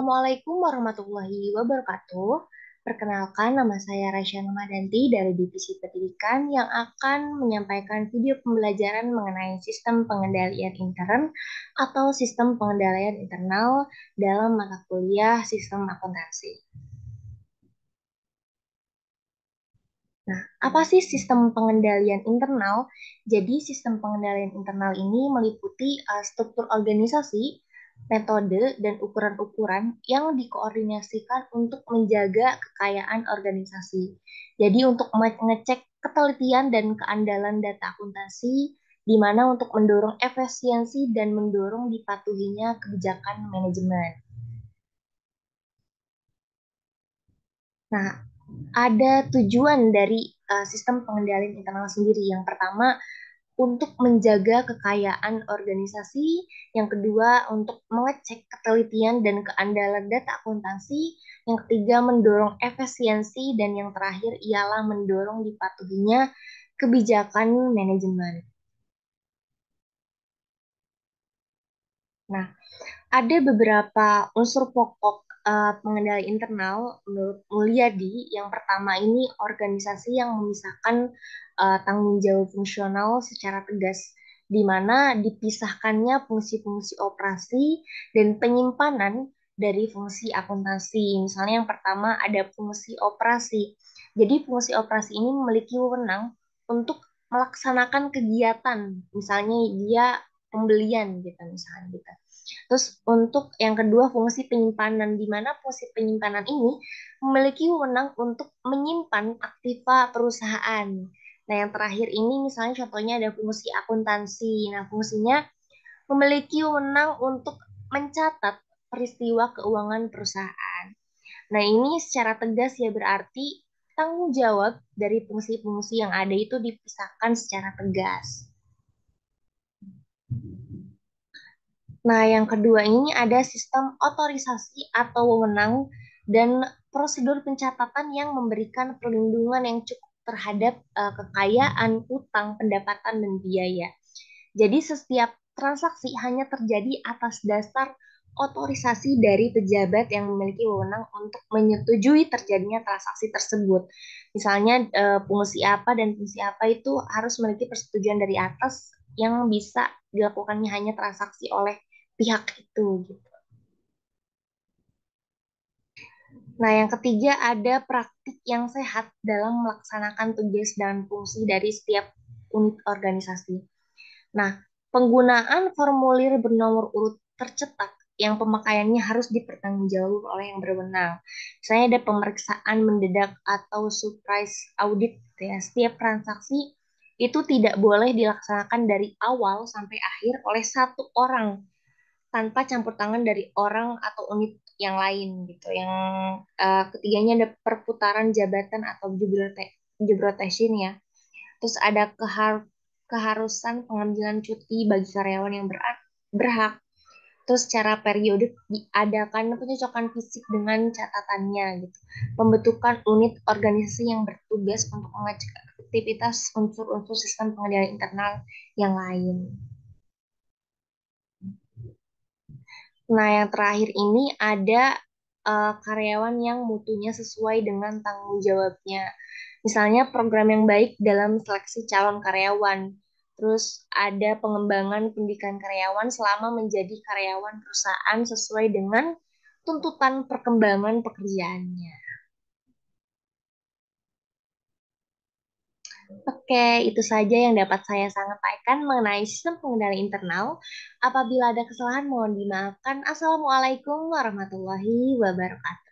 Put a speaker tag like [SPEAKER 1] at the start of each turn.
[SPEAKER 1] Assalamualaikum warahmatullahi wabarakatuh. Perkenalkan, nama saya Raisya Nurmadanti dari Divisi Pendidikan yang akan menyampaikan video pembelajaran mengenai sistem pengendalian intern atau sistem pengendalian internal dalam mata kuliah sistem akuntansi. Nah, apa sih sistem pengendalian internal? Jadi, sistem pengendalian internal ini meliputi struktur organisasi, metode, dan ukuran-ukuran yang dikoordinasikan untuk menjaga kekayaan organisasi. Jadi, untuk mengecek ketelitian dan keandalan data akuntansi, di mana untuk mendorong efisiensi dan mendorong dipatuhinya kebijakan manajemen. Nah, ada tujuan dari sistem pengendalian internal sendiri. Yang pertama, untuk menjaga kekayaan organisasi, yang kedua untuk mengecek ketelitian dan keandalan data akuntansi, yang ketiga mendorong efisiensi, dan yang terakhir ialah mendorong dipatuhinya kebijakan manajemen. Nah, ada beberapa unsur pokok pengendali internal menurut Mulyadi. Yang pertama ini organisasi yang memisahkan tanggung jawab fungsional secara tegas, di mana dipisahkannya fungsi-fungsi operasi dan penyimpanan dari fungsi akuntansi. Misalnya yang pertama ada fungsi operasi. Jadi fungsi operasi ini memiliki wewenang untuk melaksanakan kegiatan, misalnya dia pembelian gitu misalnya gitu. Terus untuk yang kedua fungsi penyimpanan, di mana fungsi penyimpanan ini memiliki wewenang untuk menyimpan aktiva perusahaan. Nah, yang terakhir ini misalnya contohnya ada fungsi akuntansi. Nah, fungsinya memiliki wewenang untuk mencatat peristiwa keuangan perusahaan. Nah, ini secara tegas ya berarti tanggung jawab dari fungsi-fungsi yang ada itu dipisahkan secara tegas. Nah, yang kedua ini ada sistem otorisasi atau wewenang dan prosedur pencatatan yang memberikan perlindungan yang cukup terhadap kekayaan, utang, pendapatan, dan biaya. Jadi setiap transaksi hanya terjadi atas dasar otorisasi dari pejabat yang memiliki wewenang untuk menyetujui terjadinya transaksi tersebut. Misalnya fungsi apa dan fungsi apa itu harus memiliki persetujuan dari atas yang bisa dilakukannya hanya transaksi oleh pihak itu gitu. Nah, yang ketiga ada praktik yang sehat dalam melaksanakan tugas dan fungsi dari setiap unit organisasi. Nah, penggunaan formulir bernomor urut tercetak yang pemakaiannya harus dipertanggungjawabkan oleh yang berwenang. Misalnya ada pemeriksaan mendadak atau surprise audit gitu ya. Setiap transaksi itu tidak boleh dilaksanakan dari awal sampai akhir oleh satu orang tanpa campur tangan dari orang atau unit yang lain gitu. Yang ketiganya ada perputaran jabatan atau job rotation ya. Terus ada keharusan pengambilan cuti bagi karyawan yang berhak. Terus secara periodik diadakan pencocokan fisik dengan catatannya gitu. Pembentukan unit organisasi yang bertugas untuk mengecek aktivitas unsur-unsur sistem pengendalian internal yang lain. Nah, yang terakhir ini ada karyawan yang mutunya sesuai dengan tanggung jawabnya. Misalnya program yang baik dalam seleksi calon karyawan. Terus ada pengembangan pendidikan karyawan selama menjadi karyawan perusahaan sesuai dengan tuntutan perkembangan pekerjaannya. Oke, itu saja yang dapat saya sampaikan mengenai sistem pengendali internal. Apabila ada kesalahan mohon dimaafkan. Assalamualaikum warahmatullahi wabarakatuh.